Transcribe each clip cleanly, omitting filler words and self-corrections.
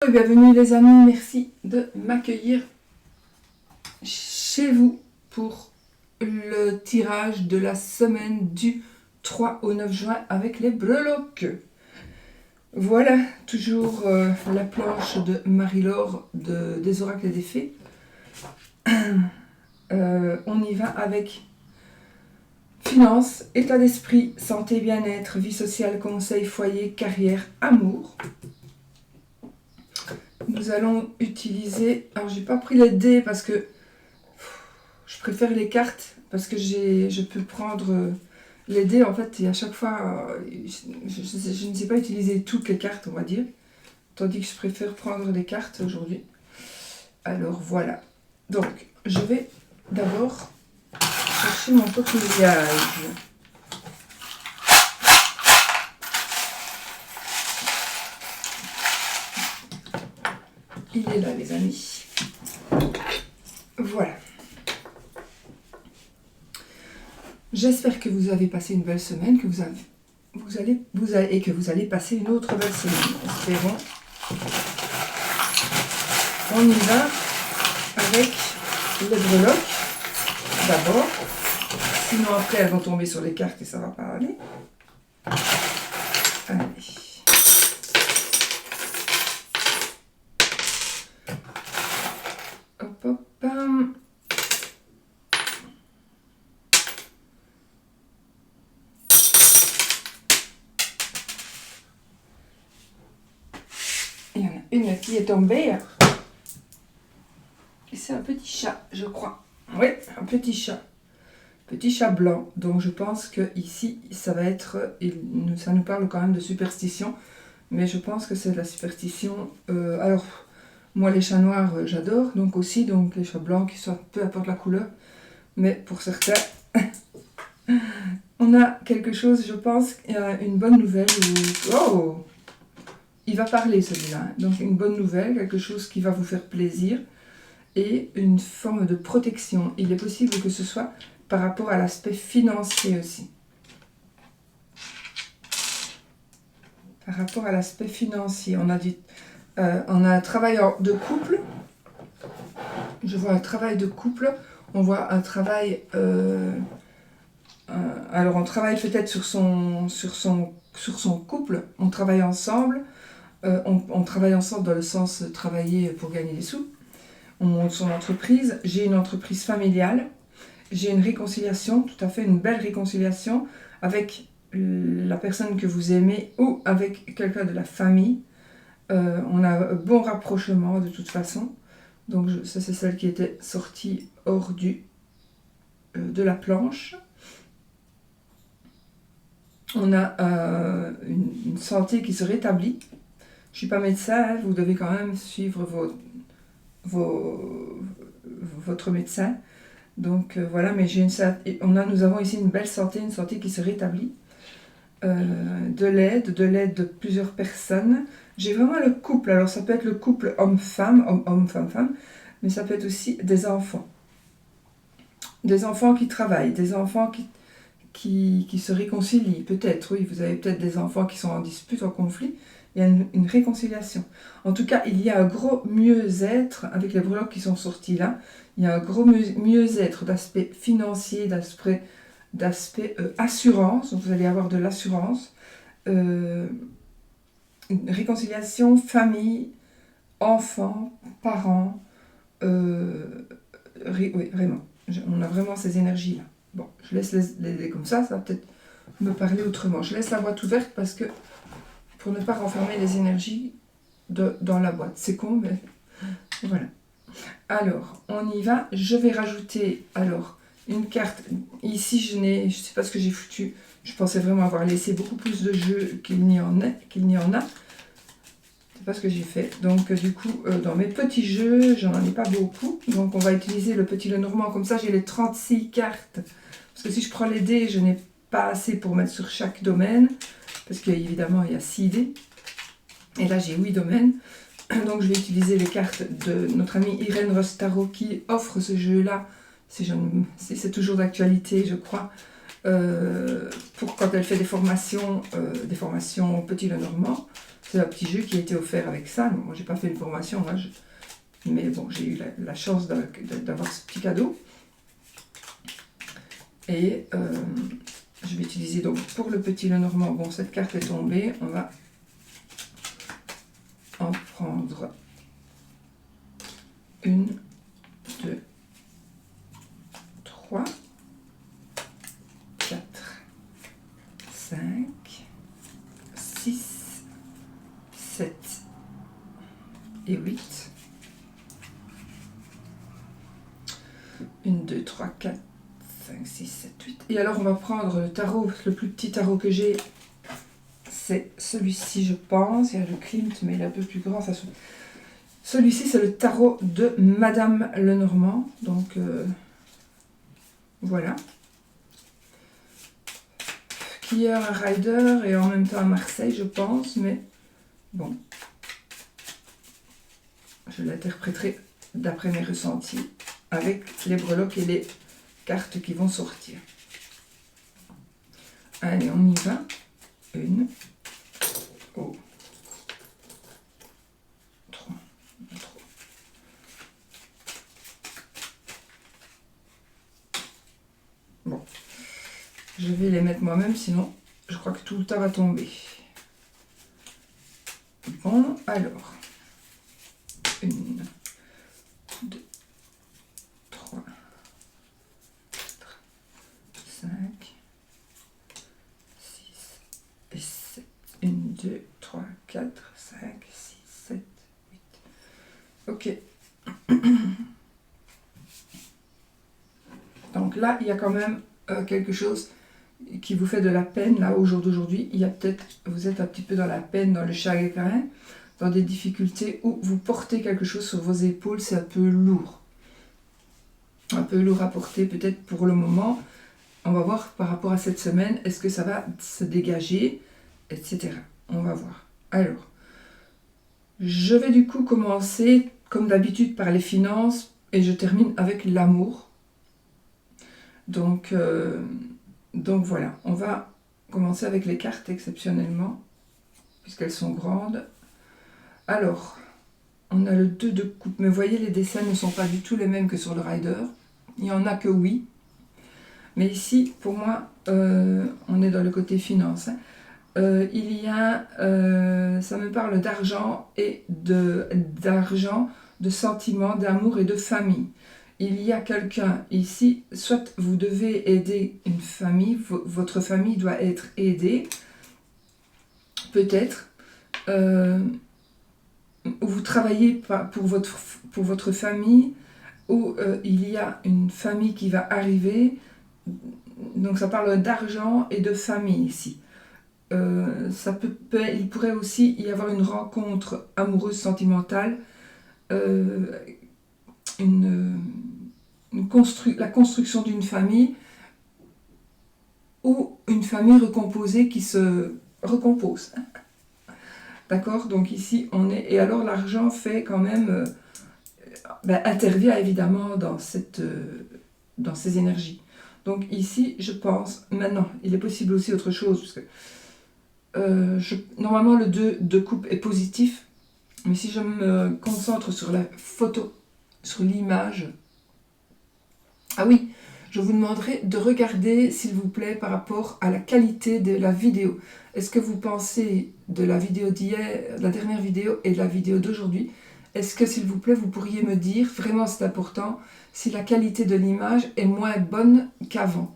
Bienvenue les amis, merci de m'accueillir chez vous pour le tirage de la semaine du 3 au 9 juin avec les breloques. Voilà, toujours la planche de Marie-Laure des oracles et des fées. On y va avec finances, état d'esprit, santé, bien-être, vie sociale, conseil, foyer, carrière, amour. Nous allons utiliser, alors j'ai pas pris les dés parce que je préfère les cartes parce que je peux prendre les dés en fait et à chaque fois je ne sais pas utiliser toutes les cartes on va dire, tandis que je préfère prendre les cartes aujourd'hui. Alors voilà, donc je vais d'abord chercher mon coquillage. Il est là les amis. Voilà. J'espère que vous avez passé une belle semaine, que vous allez passer une autre belle semaine. Espérons. On y va avec les breloques d'abord. Sinon après elles vont tomber sur les cartes et ça va pas aller. Allez. Hop hop. Il y en a une qui est tombée. Et c'est un petit chat, je crois. Oui, un petit chat. Petit chat blanc. Donc je pense que ici, ça va être... ça nous parle quand même de superstition. Mais je pense que c'est de la superstition. Alors, moi les chats noirs, j'adore. Donc aussi, donc les chats blancs, qui soient peu importe la couleur. Mais pour certains... on a quelque chose, je pense, une bonne nouvelle. Oh! Il va parler celui-là, donc une bonne nouvelle, quelque chose qui va vous faire plaisir et une forme de protection. Il est possible que ce soit par rapport à l'aspect financier aussi. Par rapport à l'aspect financier, on a un travail de couple. Je vois un travail de couple, on voit un travail... alors on travaille peut-être sur son couple, on travaille ensemble. On travaille ensemble dans le sens de travailler pour gagner des sous. On monte son entreprise. J'ai une entreprise familiale. J'ai une réconciliation, tout à fait une belle réconciliation avec la personne que vous aimez ou avec quelqu'un de la famille. On a un bon rapprochement de toute façon. Donc ça c'est celle qui était sortie hors de la planche. On a une santé qui se rétablit. Je ne suis pas médecin, hein, vous devez quand même suivre votre médecin. Donc voilà, mais nous avons ici une belle santé, une santé qui se rétablit. De l'aide de plusieurs personnes. J'ai vraiment le couple, alors ça peut être le couple homme-femme, homme-femme-femme, mais ça peut être aussi des enfants. Des enfants qui travaillent, des enfants qui se réconcilient, peut-être, oui, vous avez peut-être des enfants qui sont en dispute, en conflit. Il y a une réconciliation. En tout cas, il y a un gros mieux-être avec les breloques qui sont sortis là. Il y a un gros mieux-être d'aspect financier, d'aspect assurance. Donc vous allez avoir de l'assurance. Une réconciliation, famille, enfants, parents. Oui, vraiment. On a vraiment ces énergies-là. Bon, je laisse les comme ça va peut-être me parler autrement. Je laisse la boîte ouverte parce que pour ne pas renfermer les énergies dans la boîte. C'est con, mais voilà. Alors, on y va. Je vais rajouter alors une carte. Ici, je ne sais pas ce que j'ai foutu. Je pensais vraiment avoir laissé beaucoup plus de jeux qu'il n'y en a. C'est pas ce que j'ai fait. Donc, du coup, dans mes petits jeux, j'en ai pas beaucoup. Donc, on va utiliser le petit Lenormand. Comme ça, j'ai les 36 cartes. Parce que si je prends les dés, je n'ai pas assez pour mettre sur chaque domaine. Parce qu'évidemment, il y a 6 dés. Et là, j'ai 8 domaines. Donc, je vais utiliser les cartes de notre amie Irène Rostaro qui offre ce jeu-là. C'est toujours d'actualité, je crois. Pour quand elle fait des formations Petit Lenormand. C'est un petit jeu qui a été offert avec ça. Moi, j'ai pas fait une formation, hein, mais bon, j'ai eu la chance d'avoir ce petit cadeau. Et je vais utiliser donc pour le petit Lenormand. Bon, cette carte est tombée. On va en prendre une, deux, trois, quatre, 5, 6, 7 et 8. 1, 2, 3, 4, 5, 6, 7, 8. Et alors on va prendre le tarot, le plus petit tarot que j'ai, c'est celui-ci je pense. Il y a le Klimt mais il est un peu plus grand. Celui-ci c'est le tarot de Madame Lenormand. Donc voilà. Qui est un rider et en même temps à Marseille je pense. Mais bon. Je l'interpréterai d'après mes ressentis avec les breloques et les cartes qui vont sortir. Allez, on y va. 1, 3, 3. Bon, je vais les mettre moi-même, sinon je crois que tout le temps va tomber. Bon, alors. 1, 2, 3, 4, 5, 6 et 7. 1, 2, 3, 4, 5, 6, 7, 8. Ok. Donc là, il y a quand même quelque chose qui vous fait de la peine, là, au jour d'aujourd'hui. Il y a peut-être, vous êtes un petit peu dans la peine, dans le chagrin, dans des difficultés où vous portez quelque chose sur vos épaules, c'est un peu lourd. Un peu lourd à porter peut-être pour le moment. On va voir par rapport à cette semaine, est-ce que ça va se dégager, etc. On va voir. Alors, je vais du coup commencer, comme d'habitude, par les finances et je termine avec l'amour. Donc voilà, on va commencer avec les cartes exceptionnellement, puisqu'elles sont grandes. Alors, on a le 2 de coupe, mais vous voyez, les dessins ne sont pas du tout les mêmes que sur le rider. Il y en a que oui. Mais ici, pour moi, on est dans le côté finance. Hein. Il y a, ça me parle d'argent et d'argent, de sentiments, d'amour et de famille. Il y a quelqu'un ici, soit vous devez aider une famille, votre famille doit être aidée, peut-être, ou vous travaillez pour votre famille, ou il y a une famille qui va arriver. Donc ça parle d'argent et de famille ici. Il pourrait aussi y avoir une rencontre amoureuse, sentimentale, la construction d'une famille ou une famille recomposée qui se recompose. D'accord? Donc ici on est... Et alors l'argent fait quand même... intervient évidemment dans ces énergies. Donc ici, je pense, maintenant, il est possible aussi autre chose, parce que normalement le 2 de coupe est positif, mais si je me concentre sur la photo, sur l'image, ah oui, je vous demanderai de regarder, s'il vous plaît, par rapport à la qualité de la vidéo. Est-ce que vous pensez de la vidéo d'hier, la dernière vidéo et de la vidéo d'aujourd'hui? Est-ce que, s'il vous plaît, vous pourriez me dire, vraiment c'est important, si la qualité de l'image est moins bonne qu'avant?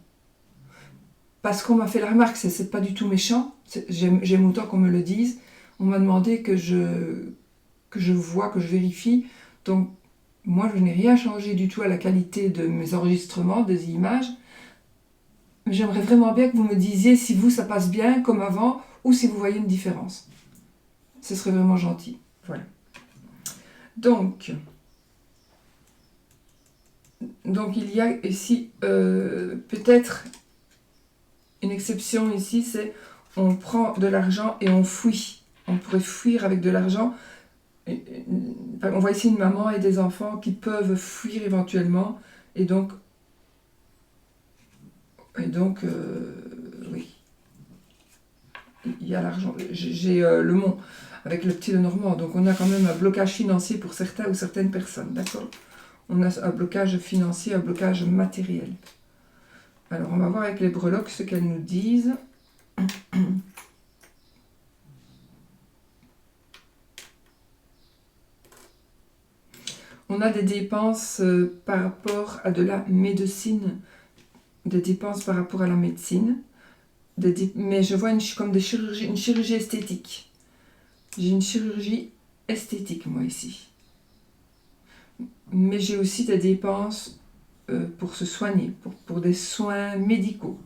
Parce qu'on m'a fait la remarque, c'est pas du tout méchant, j'aime autant qu'on me le dise. On m'a demandé que je vois, que je vérifie. Donc, moi, je n'ai rien changé du tout à la qualité de mes enregistrements, des images. Mais j'aimerais vraiment bien que vous me disiez si vous, ça passe bien comme avant, ou si vous voyez une différence. Ce serait vraiment gentil. Voilà. Donc il y a ici peut-être une exception ici, c'est on prend de l'argent et on fuit. On pourrait fuir avec de l'argent. On voit ici une maman et des enfants qui peuvent fuir éventuellement. Et donc oui, il y a l'argent. J'ai le mont. avec le petit Lenormand. Donc on a quand même un blocage financier pour certains ou certaines personnes, d'accord? On a un blocage financier, un blocage matériel. Alors on va voir avec les breloques ce qu'elles nous disent. On a des dépenses par rapport à de la médecine, des dépenses par rapport à la médecine, mais je vois comme une chirurgie esthétique. J'ai une chirurgie esthétique, moi, ici. Mais j'ai aussi des dépenses pour se soigner, pour des soins médicaux.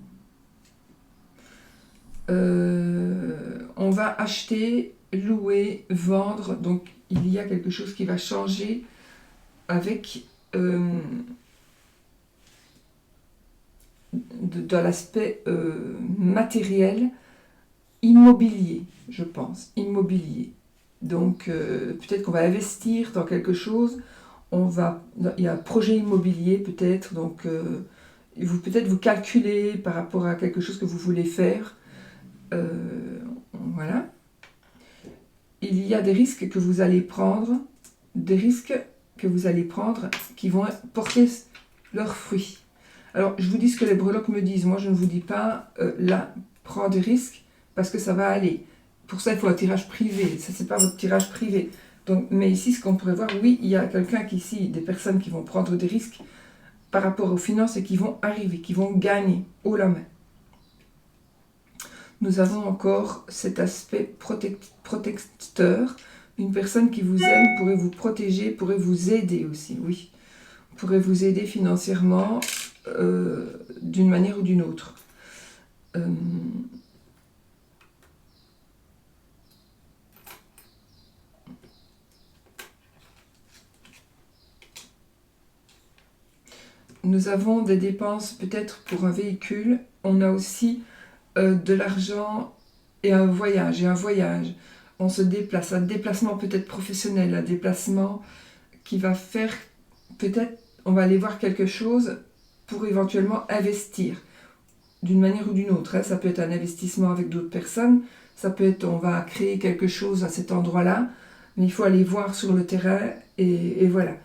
On va acheter, louer, vendre, donc il y a quelque chose qui va changer avec de l'aspect matériel, immobilier, je pense, immobilier. Donc peut-être qu'on va investir dans quelque chose, il y a un projet immobilier peut-être, donc peut-être vous calculez par rapport à quelque chose que vous voulez faire. Voilà. Il y a des risques que vous allez prendre, qui vont porter leurs fruits. Alors, je vous dis ce que les breloques me disent. Moi, je ne vous dis pas, là, prends des risques, parce que ça va aller. Pour ça, il faut un tirage privé. Ça, c'est pas votre tirage privé. Donc, mais ici, ce qu'on pourrait voir, oui, il y a quelqu'un ici, des personnes qui vont prendre des risques par rapport aux finances et qui vont arriver, qui vont gagner haut la main. Nous avons encore cet aspect protecteur. Une personne qui vous aime pourrait vous protéger, pourrait vous aider aussi, oui. Pourrait vous aider financièrement d'une manière ou d'une autre. Nous avons des dépenses peut-être pour un véhicule. On a aussi de l'argent et un voyage. On se déplace, un déplacement peut-être professionnel, un déplacement qui va faire, peut-être, on va aller voir quelque chose pour éventuellement investir d'une manière ou d'une autre. Ça peut être un investissement avec d'autres personnes, ça peut être, on va créer quelque chose à cet endroit-là, mais il faut aller voir sur le terrain et voilà.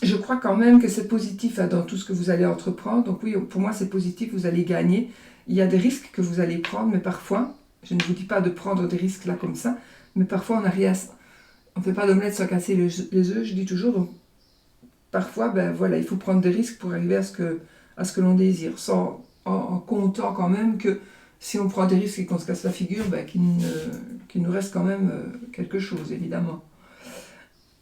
Je crois quand même que c'est positif dans tout ce que vous allez entreprendre. Donc oui, pour moi c'est positif, vous allez gagner. Il y a des risques que vous allez prendre, mais parfois, je ne vous dis pas de prendre des risques là comme ça, mais parfois on ne fait pas d'omelette sans casser les œufs, je dis toujours. Donc parfois, ben voilà, il faut prendre des risques pour arriver à ce que l'on désire, en comptant quand même que si on prend des risques et qu'on se casse la figure, ben, qu'il nous reste quand même quelque chose, évidemment.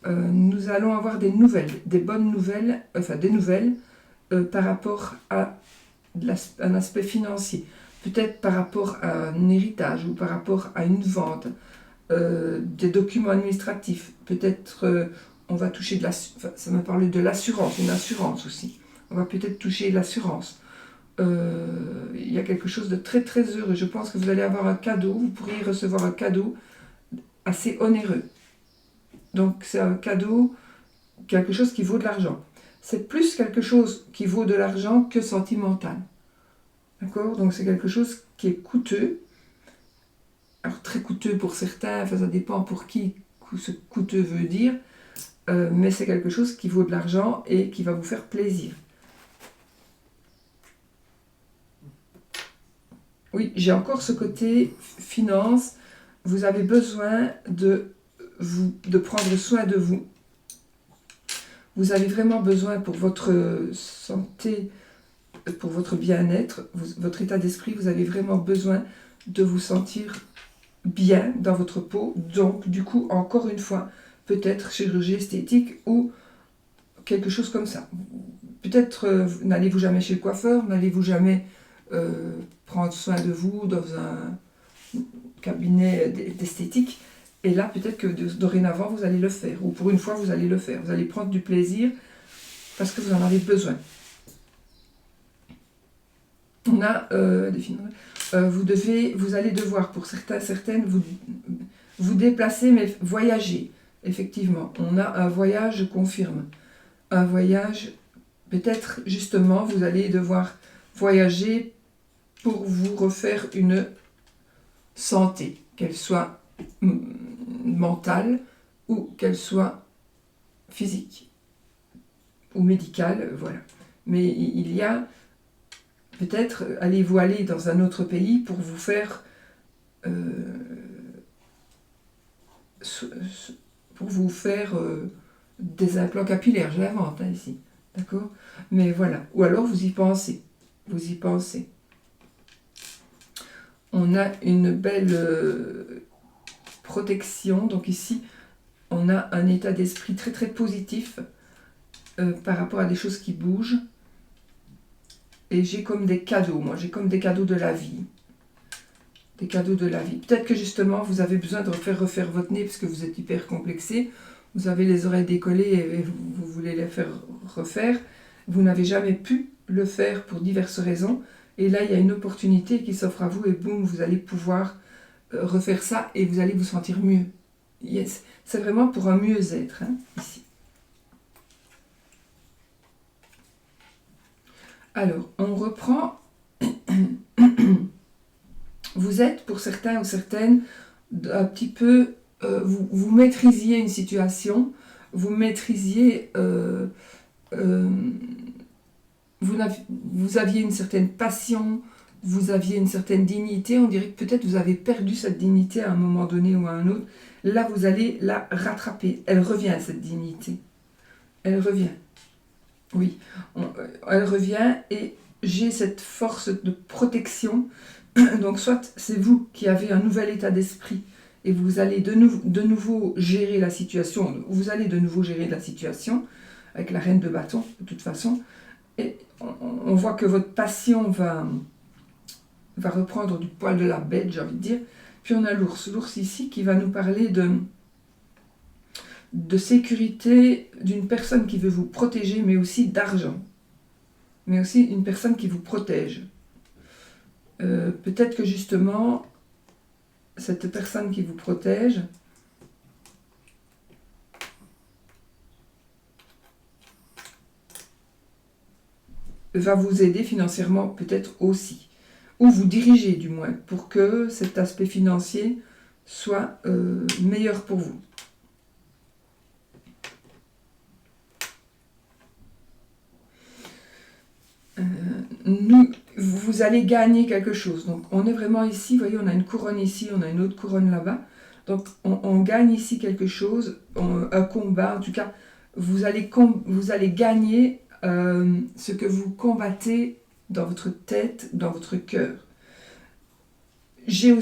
Nous allons avoir des nouvelles, des bonnes nouvelles, par rapport à un aspect financier, peut-être par rapport à un héritage ou par rapport à une vente, des documents administratifs, peut-être on va toucher ça me parlait de l'assurance, une assurance aussi, on va peut-être toucher l'assurance. Il y a quelque chose de très très heureux, je pense que vous allez avoir un cadeau, vous pourriez recevoir un cadeau assez onéreux. Donc c'est un cadeau, quelque chose qui vaut de l'argent. C'est plus quelque chose qui vaut de l'argent que sentimental. D'accord? Donc c'est quelque chose qui est coûteux. Alors très coûteux pour certains, ça dépend pour qui ce coûteux veut dire. Mais c'est quelque chose qui vaut de l'argent et qui va vous faire plaisir. Oui, j'ai encore ce côté finance. Vous avez besoin de prendre soin de vous. Vous avez vraiment besoin pour votre santé, pour votre bien-être, votre état d'esprit, vous avez vraiment besoin de vous sentir bien dans votre peau. Donc, du coup, encore une fois, peut-être chirurgie esthétique ou quelque chose comme ça. Peut-être n'allez-vous jamais chez le coiffeur, n'allez-vous jamais prendre soin de vous dans un cabinet d'esthétique. Et là, peut-être que dorénavant, vous allez le faire. Ou pour une fois, vous allez le faire. Vous allez prendre du plaisir parce que vous en avez besoin. On a vous allez devoir, pour certaines, vous déplacer, mais voyager. Effectivement, on a un voyage, je confirme. Un voyage, peut-être justement, vous allez devoir voyager pour vous refaire une santé, qu'elle soit mentale ou qu'elle soit physique ou médicale, voilà. Mais il y a peut-être, allez-vous aller dans un autre pays pour vous faire des implants capillaires, je l'invente ici, d'accord? Mais voilà, ou alors vous y pensez, On a une belle protection, donc ici, on a un état d'esprit très très positif par rapport à des choses qui bougent. Et j'ai comme des cadeaux, moi, j'ai comme des cadeaux de la vie. Des cadeaux de la vie. Peut-être que justement, vous avez besoin de refaire votre nez parce que vous êtes hyper complexé. Vous avez les oreilles décollées et vous voulez les faire refaire. Vous n'avez jamais pu le faire pour diverses raisons. Et là, il y a une opportunité qui s'offre à vous et boum, vous allez pouvoir refaire ça et vous allez vous sentir mieux. Yes. C'est vraiment pour un mieux-être, hein, ici. Alors, on reprend. Vous êtes, pour certains ou certaines, un petit peu... vous maîtrisiez une situation, vous maîtrisiez... vous aviez une certaine passion, vous aviez une certaine dignité. On dirait que peut-être vous avez perdu cette dignité à un moment donné ou à un autre. Là, vous allez la rattraper. Elle revient, cette dignité. Elle revient. Oui, elle revient et j'ai cette force de protection. Donc soit c'est vous qui avez un nouvel état d'esprit et vous allez de nouveau gérer la situation, vous allez de nouveau gérer la situation avec la reine de bâton de toute façon, et on voit que votre passion va reprendre du poil de la bête, j'ai envie de dire. Puis on a l'ours ici qui va nous parler de sécurité, d'une personne qui veut vous protéger, mais aussi d'argent, mais aussi une personne qui vous protège. Peut-être que justement, cette personne qui vous protège va vous aider financièrement peut-être aussi, ou vous diriger du moins, pour que cet aspect financier soit meilleur pour vous. Vous allez gagner quelque chose. Donc on est vraiment ici, vous voyez, on a une couronne ici, on a une autre couronne là-bas. Donc on gagne ici quelque chose, un combat, en tout cas, vous allez gagner ce que vous combattez dans votre tête, dans votre cœur. J'ai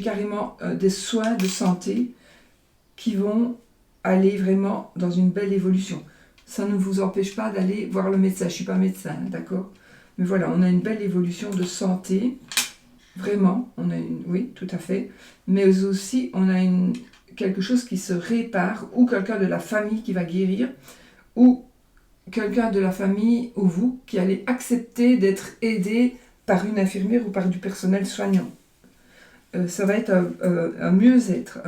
carrément des soins de santé qui vont aller vraiment dans une belle évolution. Ça ne vous empêche pas d'aller voir le médecin. Je ne suis pas médecin, d'accord? Mais voilà, on a une belle évolution de santé. Vraiment, oui, tout à fait. Mais aussi, on a quelque chose qui se répare, ou quelqu'un de la famille qui va guérir, ou quelqu'un de la famille, ou vous, qui allez accepter d'être aidé par une infirmière ou par du personnel soignant. Ça va être un mieux-être,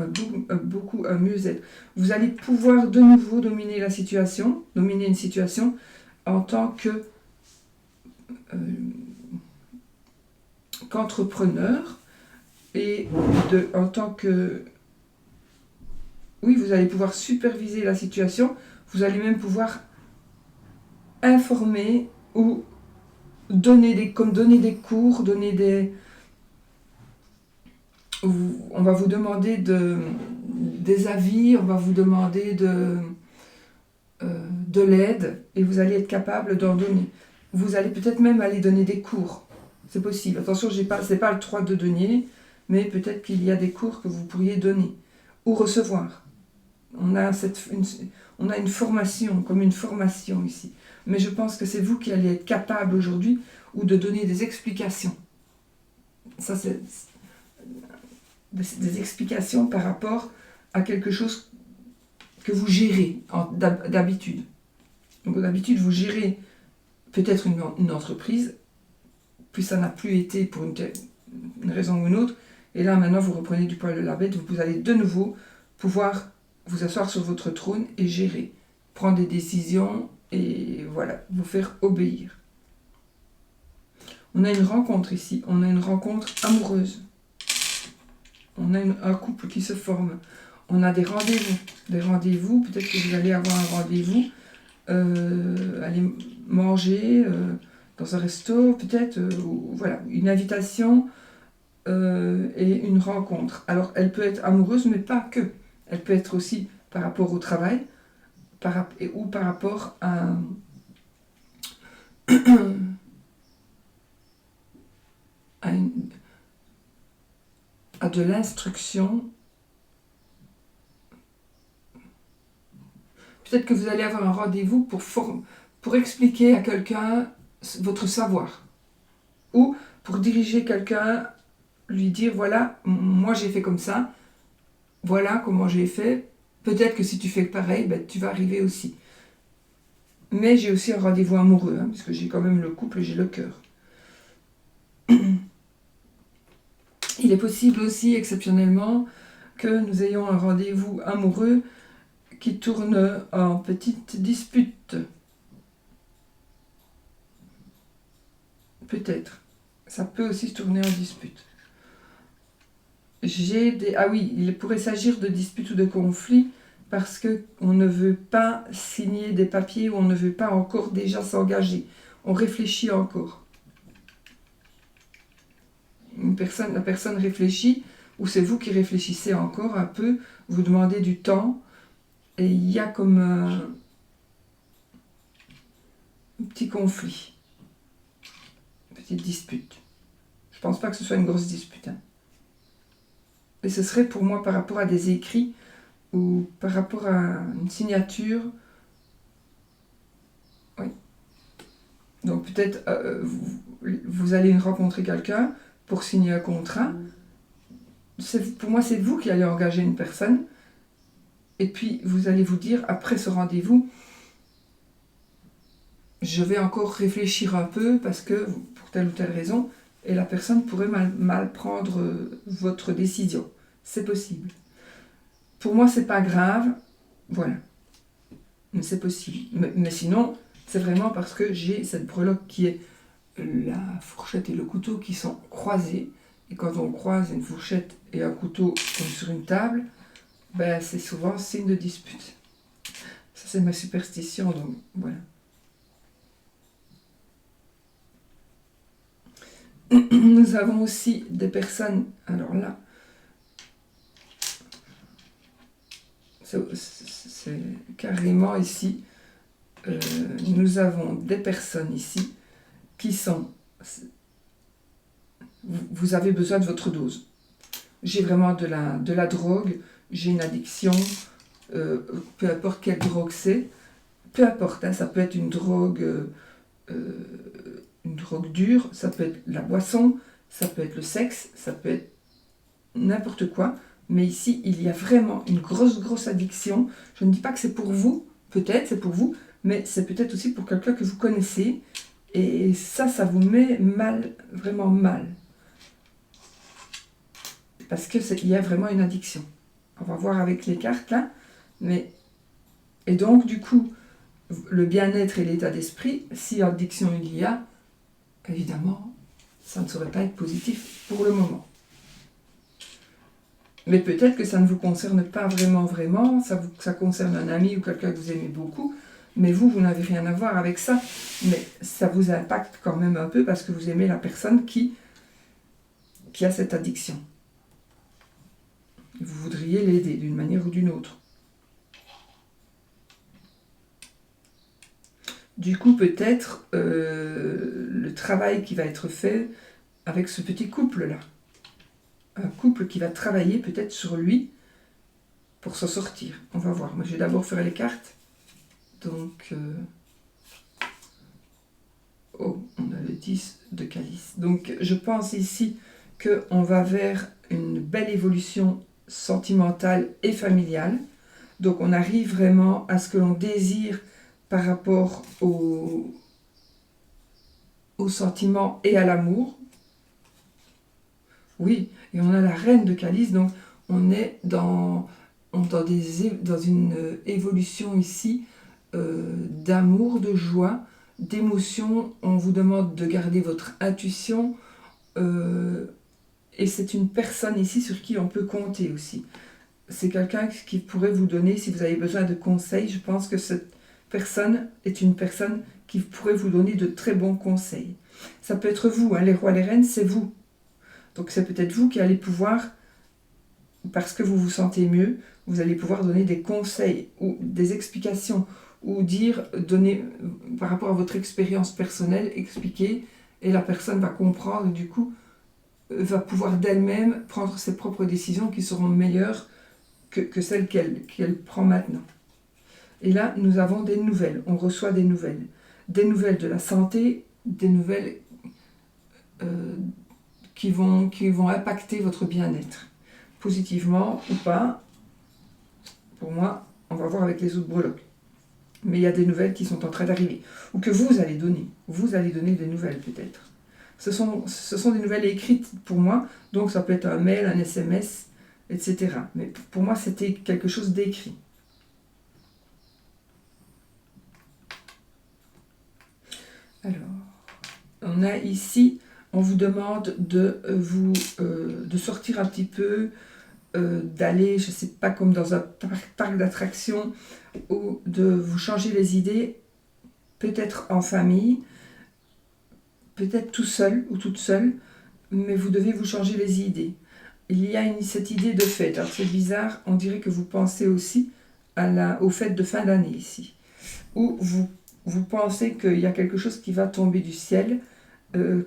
beaucoup un mieux-être. Vous allez pouvoir de nouveau dominer une situation en tant qu'entrepreneur et en tant que... Oui, vous allez pouvoir superviser la situation, vous allez même pouvoir informer ou donner des cours, on va vous demander des avis, on va vous demander de l'aide et vous allez être capable d'en donner. Vous allez peut-être même aller donner des cours, c'est possible. Attention, c'est pas le 3 de denier, mais peut-être qu'il y a des cours que vous pourriez donner ou recevoir. On a une formation, comme une formation ici. Mais je pense que c'est vous qui allez être capable aujourd'hui ou de donner des explications. Ça, c'est des explications par rapport à quelque chose que vous gérez d'habitude. Donc d'habitude, vous gérez peut-être une entreprise, puis ça n'a plus été pour une raison ou une autre, et là maintenant vous reprenez du poil de la bête, vous allez de nouveau pouvoir vous asseoir sur votre trône et gérer, prendre des décisions et voilà, vous faire obéir. On a une rencontre ici, on a une rencontre amoureuse. on a un couple qui se forme. On a des rendez-vous. Des rendez-vous, peut-être que vous allez avoir un rendez-vous, aller manger dans un resto, peut-être, voilà, une invitation et une rencontre. Alors, elle peut être amoureuse, mais pas que. Elle peut être aussi par rapport au travail, ou par rapport à à de l'instruction. Peut-être que vous allez avoir un rendez-vous pour expliquer à quelqu'un votre savoir. Ou pour diriger quelqu'un, lui dire, voilà, moi j'ai fait comme ça, voilà comment j'ai fait, peut-être que si tu fais pareil, ben, tu vas arriver aussi. Mais j'ai aussi un rendez-vous amoureux, hein, parce que j'ai quand même le couple, j'ai le cœur. Il est possible aussi, exceptionnellement, que nous ayons un rendez-vous amoureux qui tourne en petite dispute. Peut-être. Ça peut aussi se tourner en dispute. Ah oui, il pourrait s'agir de disputes ou de conflits parce qu'on ne veut pas signer des papiers ou on ne veut pas encore déjà s'engager. On réfléchit encore. La personne réfléchit, ou c'est vous qui réfléchissez encore un peu, vous demandez du temps, et il y a comme un petit conflit, une petite dispute. Je ne pense pas que ce soit une grosse dispute. Hein. Et ce serait pour moi par rapport à des écrits ou par rapport à une signature. Oui. Donc peut-être vous allez rencontrer quelqu'un pour signer un contrat. Pour moi, c'est vous qui allez engager une personne. Et puis vous allez vous dire, après ce rendez-vous, je vais encore réfléchir un peu parce que, pour telle ou telle raison, et la personne pourrait mal prendre votre décision. C'est possible. Pour moi, c'est pas grave. Voilà. Mais c'est possible. Mais sinon, c'est vraiment parce que j'ai cette breloque qui est la fourchette et le couteau qui sont croisés. Et quand on croise une fourchette et un couteau comme sur une table, ben, c'est souvent signe de dispute. Ça, c'est ma superstition, donc voilà. Nous avons aussi des personnes, alors là, c'est carrément ici, nous avons des personnes ici qui sont, vous avez besoin de votre dose. J'ai vraiment de la drogue, j'ai une addiction, peu importe quelle drogue c'est, peu importe, hein, ça peut être une drogue dure, ça peut être la boisson, ça peut être le sexe, ça peut être n'importe quoi. Mais ici, il y a vraiment une grosse addiction. Je ne dis pas que c'est pour vous, peut-être c'est pour vous, mais c'est peut-être aussi pour quelqu'un que vous connaissez. Et ça vous met mal, vraiment mal. Parce qu'il y a vraiment une addiction. On va voir avec les cartes là. Et donc, du coup, le bien-être et l'état d'esprit, si addiction il y a, évidemment, ça ne saurait pas être positif pour le moment. Mais peut-être que ça ne vous concerne pas vraiment, ça concerne un ami ou quelqu'un que vous aimez beaucoup, mais vous n'avez rien à voir avec ça. Mais ça vous impacte quand même un peu parce que vous aimez la personne qui a cette addiction. Vous voudriez l'aider d'une manière ou d'une autre. Du coup, peut-être le travail qui va être fait avec ce petit couple-là. Un couple qui va travailler peut-être sur lui pour s'en sortir. On va voir. Moi, je vais d'abord faire les cartes. Donc, oh, on a le 10 de calice. Donc, je pense ici qu'on va vers une belle évolution sentimentale et familiale. Donc, on arrive vraiment à ce que l'on désire par rapport au sentiment et à l'amour. Oui, et on a la reine de calice, donc on est dans une évolution ici d'amour, de joie, d'émotion. On vous demande de garder votre intuition Et c'est une personne ici sur qui on peut compter aussi. C'est quelqu'un qui pourrait vous donner, si vous avez besoin de conseils, je pense que cette personne est une personne qui pourrait vous donner de très bons conseils. Ça peut être vous, hein, les rois, les reines, c'est vous. Donc c'est peut-être vous qui allez pouvoir, parce que vous vous sentez mieux, vous allez pouvoir donner des conseils ou des explications ou donner par rapport à votre expérience personnelle, expliquer, et la personne va comprendre, et du coup, va pouvoir d'elle-même prendre ses propres décisions qui seront meilleures que celles qu'elle prend maintenant. Et là, nous avons des nouvelles, on reçoit des nouvelles. Des nouvelles de la santé, des nouvelles qui vont impacter votre bien-être, positivement ou pas. Pour moi, on va voir avec les autres breloques. Mais il y a des nouvelles qui sont en train d'arriver, ou que vous allez donner. Vous allez donner des nouvelles peut-être. Ce sont des nouvelles écrites pour moi, donc ça peut être un mail, un SMS, etc. Mais pour moi, c'était quelque chose d'écrit. Alors, on a ici, on vous demande de sortir un petit peu, d'aller, je ne sais pas, comme dans un parc d'attractions, ou de vous changer les idées, peut-être en famille, peut-être tout seul ou toute seule, mais vous devez vous changer les idées. Il y a cette idée de fête. Alors c'est bizarre, on dirait que vous pensez aussi aux fêtes de fin d'année ici, où vous pensez qu'il y a quelque chose qui va tomber du ciel,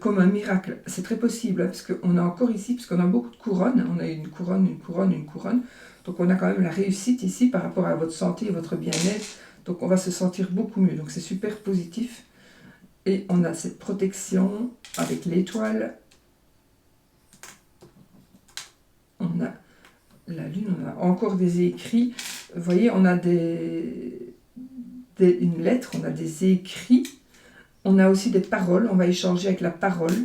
comme un miracle. C'est très possible, hein, parce qu'on a encore ici, parce qu'on a beaucoup de couronnes, on a une couronne, une couronne, une couronne, donc on a quand même la réussite ici par rapport à votre santé et votre bien-être, donc on va se sentir beaucoup mieux, donc c'est super positif. Et on a cette protection avec l'étoile, on a la lune, on a encore des écrits, vous voyez, on a une lettre, on a des écrits, on a aussi des paroles, on va échanger avec la parole.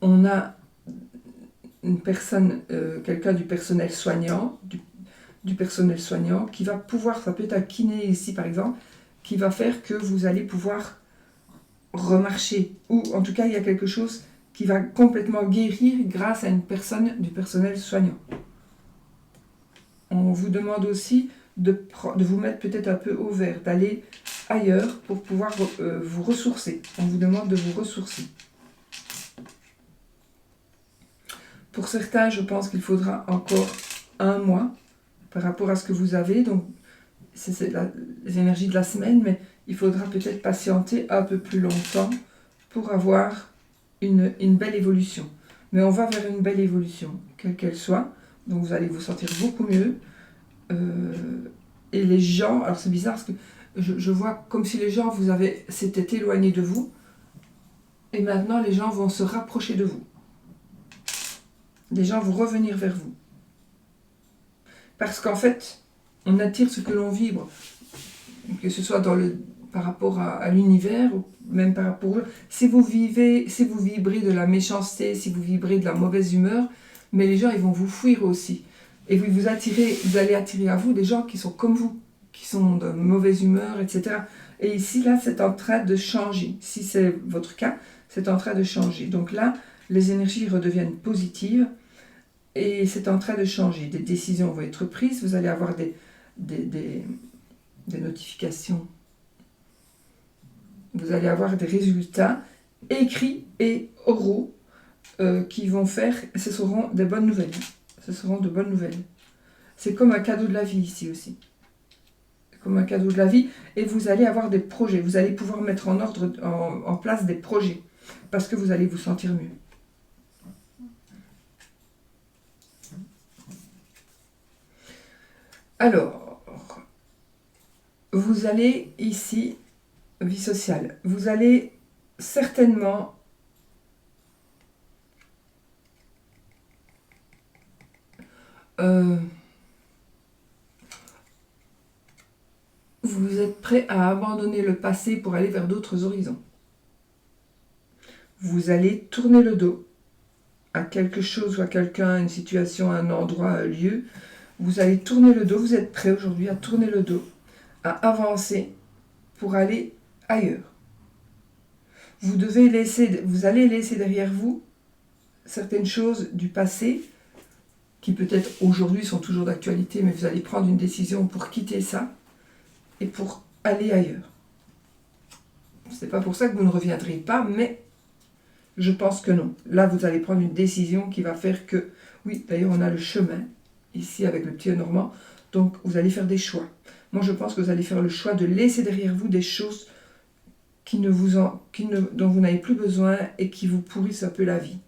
On a une personne, quelqu'un du personnel soignant, du personnel soignant, qui va pouvoir, ça peut être un kiné ici par exemple, qui va faire que vous allez pouvoir remarcher. Ou en tout cas, il y a quelque chose qui va complètement guérir grâce à une personne du personnel soignant. On vous demande aussi de vous mettre peut-être un peu au vert, d'aller ailleurs pour pouvoir vous ressourcer. On vous demande de vous ressourcer. Pour certains, je pense qu'il faudra encore 1 mois par rapport à ce que vous avez. Donc, c'est les énergies de la semaine, mais il faudra peut-être patienter un peu plus longtemps pour avoir une belle évolution. Mais on va vers une belle évolution, quelle qu'elle soit. Donc, vous allez vous sentir beaucoup mieux. Et les gens, alors c'est bizarre parce que je vois comme si les gens s'étaient éloignés de vous, et maintenant les gens vont se rapprocher de vous. Les gens vont revenir vers vous. Parce qu'en fait, on attire ce que l'on vibre, que ce soit par rapport à l'univers, ou même par rapport... Si vous vibrez de la méchanceté, si vous vibrez de la mauvaise humeur, mais les gens, ils vont vous fuir aussi. Et vous allez attirer à vous des gens qui sont comme vous, qui sont de mauvaise humeur, etc. Et ici, là, c'est en train de changer. Si c'est votre cas, c'est en train de changer. Donc là, les énergies redeviennent positives et c'est en train de changer. Des décisions vont être prises, vous allez avoir des notifications. Vous allez avoir des résultats écrits et oraux qui vont faire, ce seront des bonnes nouvelles. Ce seront de bonnes nouvelles. C'est comme un cadeau de la vie ici aussi. Comme un cadeau de la vie. Et vous allez avoir des projets. Vous allez pouvoir mettre en place des projets. Parce que vous allez vous sentir mieux. Alors, vous allez ici, vie sociale, vous allez certainement vous êtes prêt à abandonner le passé pour aller vers d'autres horizons. Vous allez tourner le dos à quelque chose ou à quelqu'un, une situation, un endroit, un lieu. Vous allez tourner le dos, vous êtes prêt aujourd'hui à tourner le dos, à avancer pour aller ailleurs. vous allez laisser derrière vous certaines choses du passé qui peut-être aujourd'hui sont toujours d'actualité, mais vous allez prendre une décision pour quitter ça et pour aller ailleurs. C'est pas pour ça que vous ne reviendrez pas, mais je pense que non. Là, vous allez prendre une décision qui va faire que, oui, d'ailleurs, on a le chemin ici avec le petit E normand, donc vous allez faire des choix. Moi, je pense que vous allez faire le choix de laisser derrière vous des choses dont vous n'avez plus besoin et qui vous pourrissent un peu la vie.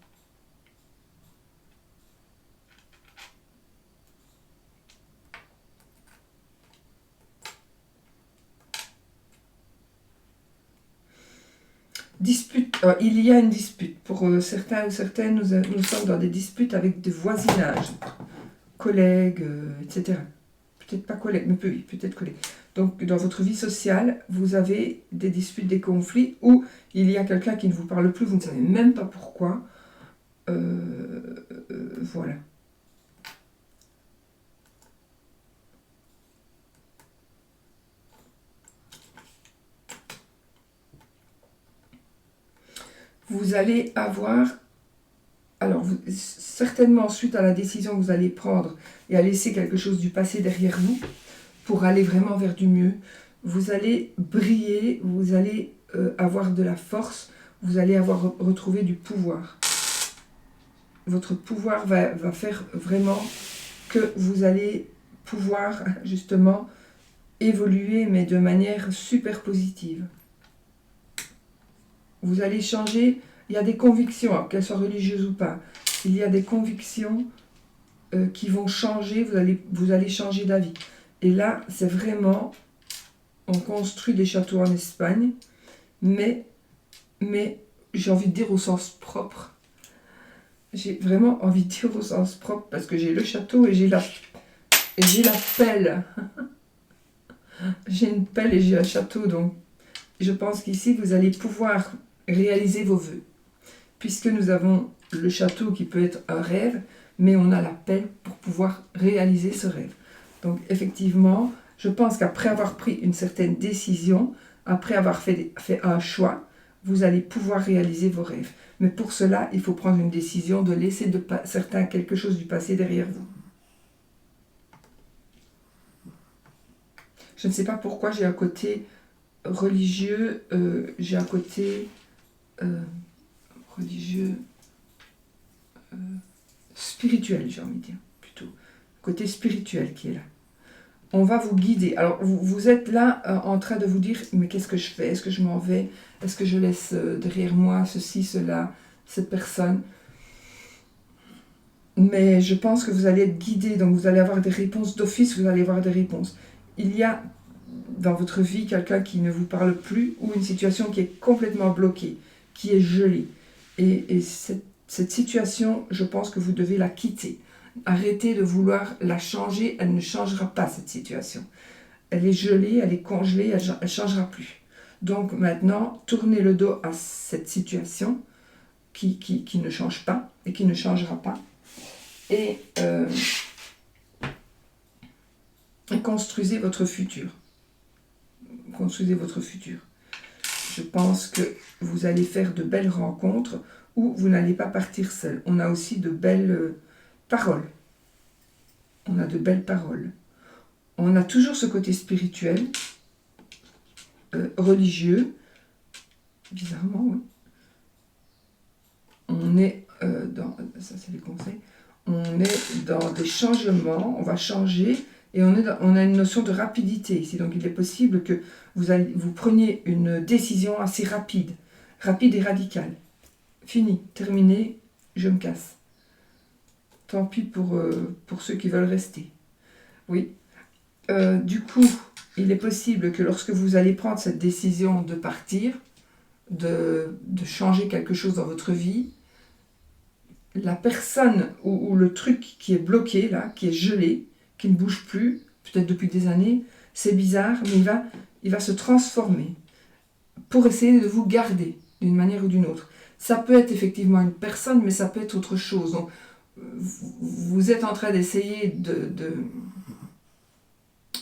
Dispute. Il y a une dispute. Pour certains ou certaines, nous sommes dans des disputes avec des voisinages, collègues, etc. Peut-être pas collègues, mais peut-être collègues. Donc, dans votre vie sociale, vous avez des disputes, des conflits, où il y a quelqu'un qui ne vous parle plus, vous ne savez même pas pourquoi. Voilà. Vous allez avoir... Alors, certainement, suite à la décision que vous allez prendre et à laisser quelque chose du passé derrière vous, pour aller vraiment vers du mieux, vous allez briller, vous allez avoir de la force, vous allez retrouver du pouvoir. Votre pouvoir va faire vraiment que vous allez pouvoir justement évoluer, mais de manière super positive. Vous allez changer, il y a des convictions, qu'elles soient religieuses ou pas, il y a des convictions qui vont changer, vous allez changer d'avis. Et là, c'est vraiment, on construit des châteaux en Espagne, mais j'ai envie de dire au sens propre. J'ai vraiment envie de dire au sens propre, parce que j'ai le château et j'ai la pelle. J'ai une pelle et j'ai un château, donc je pense qu'ici, vous allez pouvoir réaliser vos vœux. Puisque nous avons le château qui peut être un rêve, mais on a la pelle pour pouvoir réaliser ce rêve. Donc effectivement, je pense qu'après avoir pris une certaine décision, après avoir fait un choix, vous allez pouvoir réaliser vos rêves. Mais pour cela, il faut prendre une décision de laisser quelque chose du passé derrière vous. Je ne sais pas pourquoi j'ai un côté religieux, j'ai un côté religieux, spirituel, j'ai envie de dire, plutôt. Côté spirituel qui est là. On va vous guider. Alors, vous êtes là en train de vous dire, mais qu'est-ce que je fais? Est-ce que je m'en vais? Est-ce que je laisse derrière moi ceci, cela, cette personne? Mais je pense que vous allez être guidé, donc vous allez avoir des réponses d'office, vous allez avoir des réponses. Il y a dans votre vie quelqu'un qui ne vous parle plus ou une situation qui est complètement bloquée, qui est gelée. Et cette situation, je pense que vous devez la quitter. Arrêtez de vouloir la changer, elle ne changera pas cette situation. Elle est gelée, elle est congelée, elle ne changera plus. Donc maintenant, tournez le dos à cette situation qui ne change pas et qui ne changera pas. Et construisez votre futur. Construisez votre futur. Je pense que vous allez faire de belles rencontres où vous n'allez pas partir seul. On a aussi de belles paroles. On a de belles paroles. On a toujours ce côté spirituel, religieux, bizarrement, oui. On est ça c'est les conseils, on est dans des changements, on va changer, et on a une notion de rapidité ici. Donc il est possible que vous preniez une décision assez rapide et radicale. Fini, terminé, je me casse. Tant pis pour ceux qui veulent rester. Oui. Du coup, il est possible que lorsque vous allez prendre cette décision de partir, de changer quelque chose dans votre vie, la personne ou le truc qui est bloqué, là, qui est gelé, qui ne bouge plus, peut-être depuis des années, c'est bizarre, mais il va se transformer pour essayer de vous garder d'une manière ou d'une autre. Ça peut être effectivement une personne, mais ça peut être autre chose. Donc, vous êtes en train d'essayer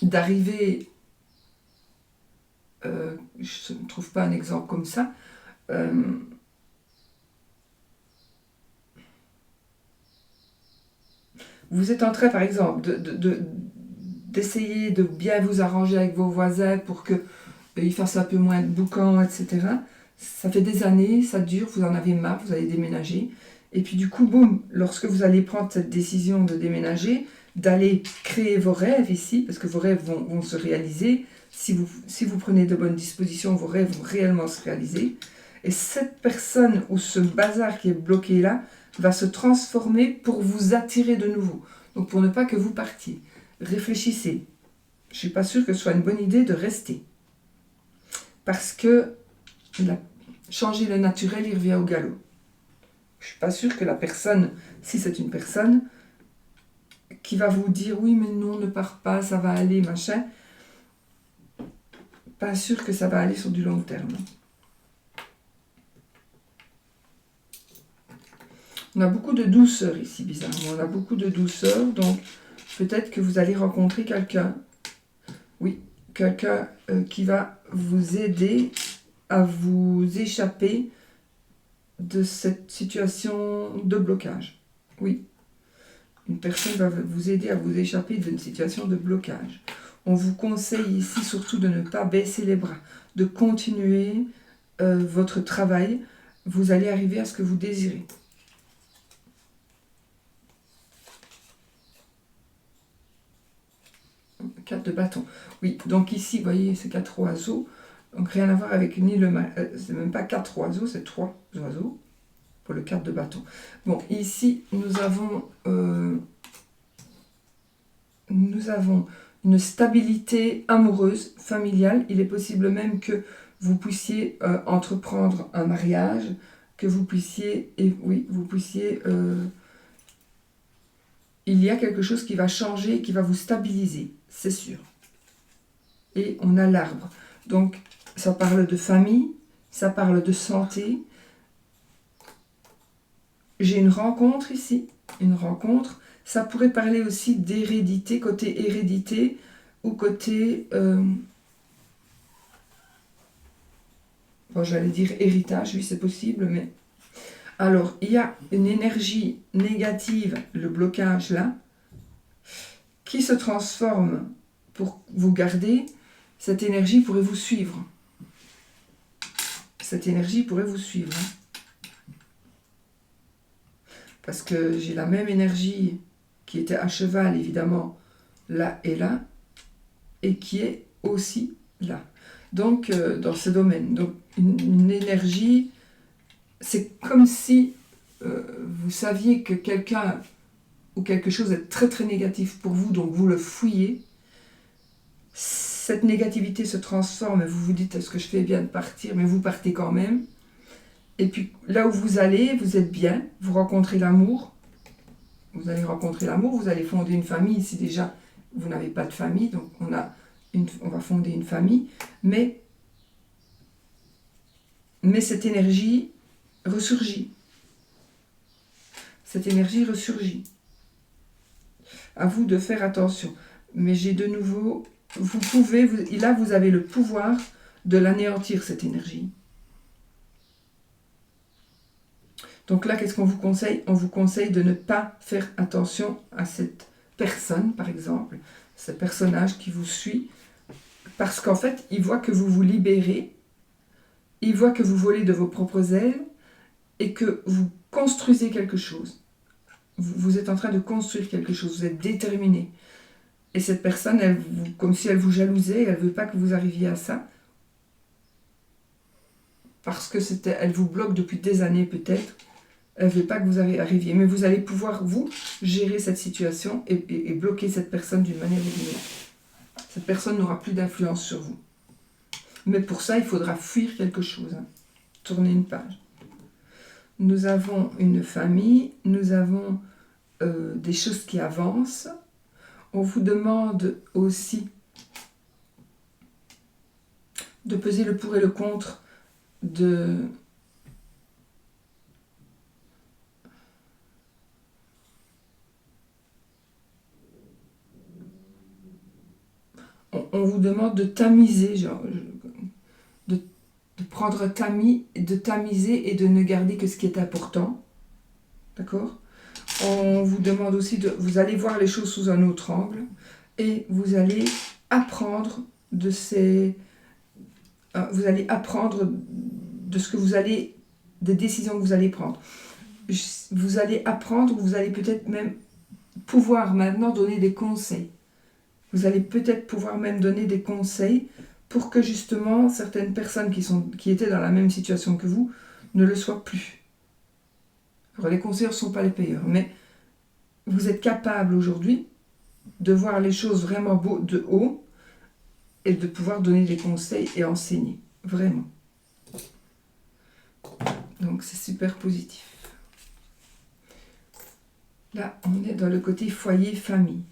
d'arriver, je ne trouve pas un exemple comme ça, Euh, vous êtes en train, par exemple, d'essayer de bien vous arranger avec vos voisins pour qu'ils fassent un peu moins de boucan, etc. Ça fait des années, ça dure, vous en avez marre, vous allez déménager. Et puis du coup, boum, lorsque vous allez prendre cette décision de déménager, d'aller créer vos rêves ici, parce que vos rêves vont se réaliser, si vous prenez de bonnes dispositions, vos rêves vont réellement se réaliser. Et cette personne ou ce bazar qui est bloqué là va se transformer pour vous attirer de nouveau. Donc pour ne pas que vous partiez. Réfléchissez. Je ne suis pas sûre que ce soit une bonne idée de rester. Parce que changer le naturel, il revient au galop. Je ne suis pas sûre que la personne, si c'est une personne, qui va vous dire oui mais non, ne pars pas, ça va aller, machin. Pas sûr que ça va aller sur du long terme. On a beaucoup de douceur ici, bizarrement. On a beaucoup de douceur, donc peut-être que vous allez rencontrer quelqu'un. Oui, quelqu'un qui va vous aider à vous échapper de cette situation de blocage. Oui, une personne va vous aider à vous échapper d'une situation de blocage. On vous conseille ici surtout de ne pas baisser les bras, de continuer votre travail. Vous allez arriver à ce que vous désirez. Quatre de bâton. Oui, donc ici, vous voyez, c'est 4 oiseaux. Donc rien à voir avec ni le... c'est même pas 4 oiseaux, c'est 3 oiseaux pour le 4 de bâton. Bon, ici, nous avons une stabilité amoureuse, familiale. Il est possible même que vous puissiez entreprendre un mariage, que vous puissiez... oui, vous puissiez... il y a quelque chose qui va changer, qui va vous stabiliser, c'est sûr. Et on a l'arbre. Donc, ça parle de famille, ça parle de santé. J'ai une rencontre ici, une rencontre. Ça pourrait parler aussi d'hérédité, côté hérédité, ou côté... bon, j'allais dire héritage, oui, c'est possible, mais... Alors, il y a une énergie négative, le blocage là, qui se transforme pour vous garder. Cette énergie pourrait vous suivre. Cette énergie pourrait vous suivre. Parce que j'ai la même énergie qui était à cheval, évidemment, là et là, et qui est aussi là. Donc, dans ce domaine. Donc, une énergie, c'est comme si vous saviez que quelqu'un ou quelque chose est très très négatif pour vous, donc vous le fouillez. Cette négativité se transforme et vous vous dites est-ce que je fais bien de partir, mais vous partez quand même. Et puis là où vous allez, vous êtes bien, vous rencontrez l'amour, vous allez rencontrer l'amour, vous allez fonder une famille. Si déjà vous n'avez pas de famille, donc on va fonder une famille, mais cette énergie ressurgit. Cette énergie ressurgit. À vous de faire attention. Mais j'ai de nouveau, là vous avez le pouvoir de l'anéantir, cette énergie. Donc là, qu'est-ce qu'on vous conseille? On vous conseille de ne pas faire attention à cette personne, par exemple, ce personnage qui vous suit, parce qu'en fait, il voit que vous vous libérez, il voit que vous volez de vos propres ailes et que vous construisez quelque chose. Vous êtes en train de construire quelque chose, vous êtes déterminé. Et cette personne, comme si elle vous jalousait, elle ne veut pas que vous arriviez à ça, parce que elle vous bloque depuis des années peut-être. Elle ne veut pas que vous arriviez. Mais vous allez pouvoir, vous, gérer cette situation et bloquer cette personne d'une manière ou d'une autre. Cette personne n'aura plus d'influence sur vous. Mais pour ça, il faudra fuir quelque chose. Hein. Tourner une page. Nous avons une famille, nous avons des choses qui avancent. On vous demande aussi de peser le pour et le contre de... On vous demande de tamiser, genre, de prendre tamis, de tamiser et de ne garder que ce qui est important. D'accord? On vous demande aussi de... Vous allez voir les choses sous un autre angle et vous allez apprendre de ces... Vous allez apprendre de ce que vous allez... des décisions que vous allez prendre. Vous allez apprendre, vous allez peut-être même pouvoir maintenant donner des conseils. Vous allez peut-être pouvoir même donner des conseils pour que justement certaines personnes qui étaient dans la même situation que vous ne le soient plus. Alors les conseillers ne sont pas les payeurs, mais vous êtes capable aujourd'hui de voir les choses vraiment de haut et de pouvoir donner des conseils et enseigner, vraiment. Donc c'est super positif. Là, on est dans le côté foyer, famille.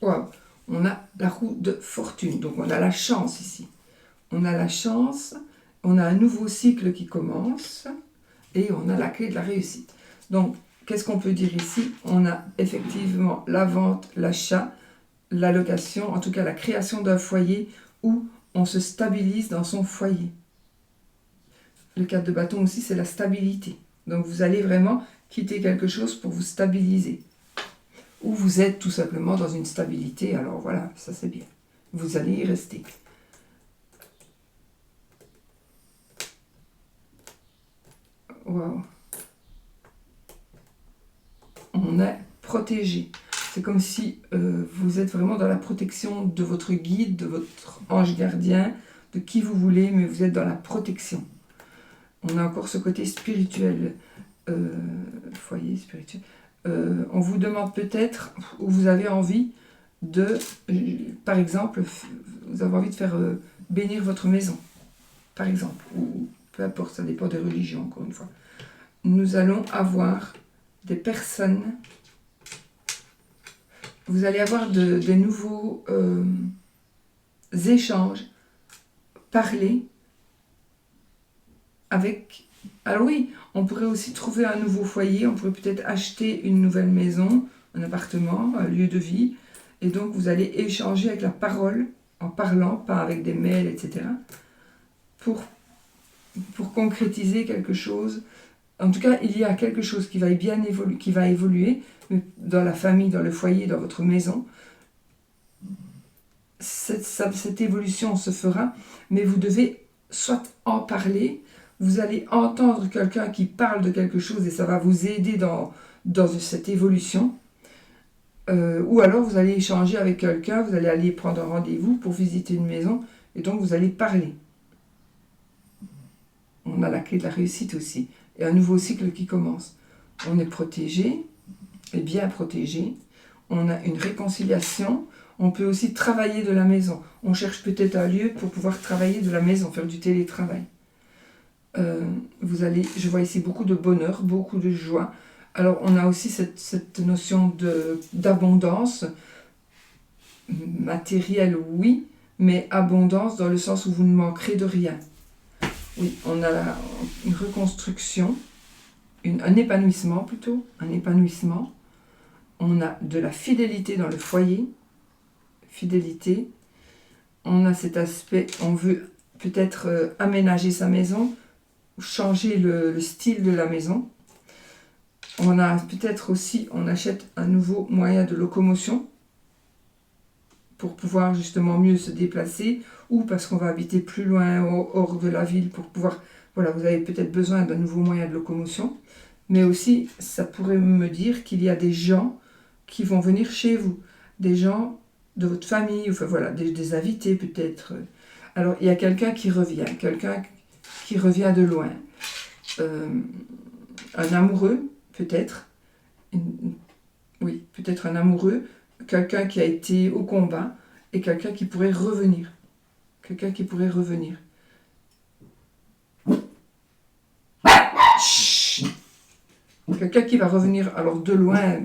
Waouh, on a la roue de fortune, donc on a la chance ici. On a la chance, on a un nouveau cycle qui commence et on a la clé de la réussite. Donc, qu'est-ce qu'on peut dire ici? On a effectivement la vente, l'achat, la location, en tout cas la création d'un foyer où on se stabilise dans son foyer. Le 4 de bâton aussi, c'est la stabilité. Donc vous allez vraiment quitter quelque chose pour vous stabiliser. Ou vous êtes tout simplement dans une stabilité, alors voilà, ça c'est bien. Vous allez y rester. Waouh. On est protégé. C'est comme si vous êtes vraiment dans la protection de votre guide, de votre ange gardien, de qui vous voulez, mais vous êtes dans la protection. On a encore ce côté spirituel, foyer spirituel. On vous demande peut-être, ou vous avez envie de, par exemple, vous avez envie de faire bénir votre maison, par exemple, ou peu importe, ça dépend des religions, encore une fois. Nous allons avoir des personnes, vous allez avoir des nouveaux échanges, parler avec... Alors oui, on pourrait aussi trouver un nouveau foyer, on pourrait peut-être acheter une nouvelle maison, un appartement, un lieu de vie, et donc vous allez échanger avec la parole, en parlant, pas avec des mails, etc., pour concrétiser quelque chose. En tout cas, il y a quelque chose qui va bien évoluer, qui va évoluer dans la famille, dans le foyer, dans votre maison. Cette évolution se fera, mais vous devez soit en parler, vous allez entendre quelqu'un qui parle de quelque chose et ça va vous aider dans cette évolution. Ou alors vous allez échanger avec quelqu'un, vous allez aller prendre un rendez-vous pour visiter une maison et donc vous allez parler. On a la clé de la réussite aussi et un nouveau cycle qui commence. On est protégé, et bien protégé. On a une réconciliation. On peut aussi travailler de la maison. On cherche peut-être un lieu pour pouvoir travailler de la maison, faire du télétravail. Je vois ici beaucoup de bonheur, beaucoup de joie. Alors on a aussi cette notion d'abondance matérielle, oui, mais abondance dans le sens où vous ne manquerez de rien. Oui, on a une reconstruction, un épanouissement plutôt, un épanouissement. On a de la fidélité dans le foyer, fidélité. On a cet aspect, on veut peut-être aménager sa maison, changer le style de la maison. On a peut-être aussi, on achète un nouveau moyen de locomotion pour pouvoir justement mieux se déplacer ou parce qu'on va habiter plus loin, hors de la ville pour pouvoir... Voilà, vous avez peut-être besoin d'un nouveau moyen de locomotion. Mais aussi, ça pourrait me dire qu'il y a des gens qui vont venir chez vous. Des gens de votre famille, enfin voilà, des invités peut-être. Alors, il y a quelqu'un qui revient de loin. Un amoureux, peut-être. Oui, peut-être un amoureux. Quelqu'un qui a été au combat et quelqu'un qui pourrait revenir. Quelqu'un qui pourrait revenir. Chut. Quelqu'un qui va revenir, alors de loin.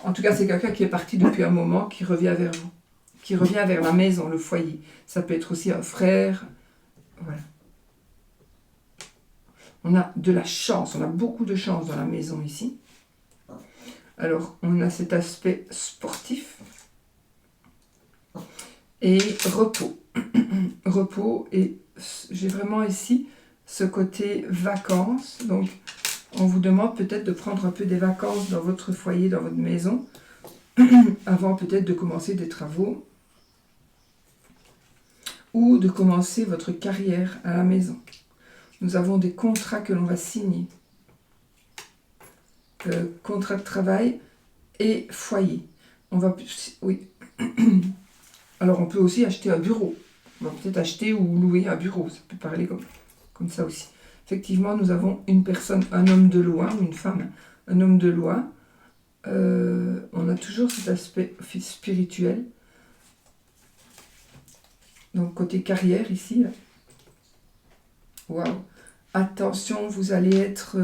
En tout cas, c'est quelqu'un qui est parti depuis un moment, qui revient vers vous. Qui revient vers la maison, le foyer. Ça peut être aussi un frère. Voilà. On a de la chance, on a beaucoup de chance dans la maison ici. Alors, on a cet aspect sportif. et repos. Repos, et j'ai vraiment ici ce côté vacances. Donc, on vous demande peut-être de prendre un peu des vacances dans votre foyer, dans votre maison, avant peut-être de commencer des travaux ou de commencer votre carrière à la maison. Nous avons des contrats que l'on va signer. Contrat de travail et foyer. On va, oui. Alors on peut aussi acheter un bureau. On va peut-être acheter ou louer un bureau. Ça peut parler comme ça aussi. Effectivement, nous avons une personne, un homme de loi, ou une femme, un homme de loi. On a toujours cet aspect spirituel. Donc côté carrière ici. Waouh. Attention, vous allez être...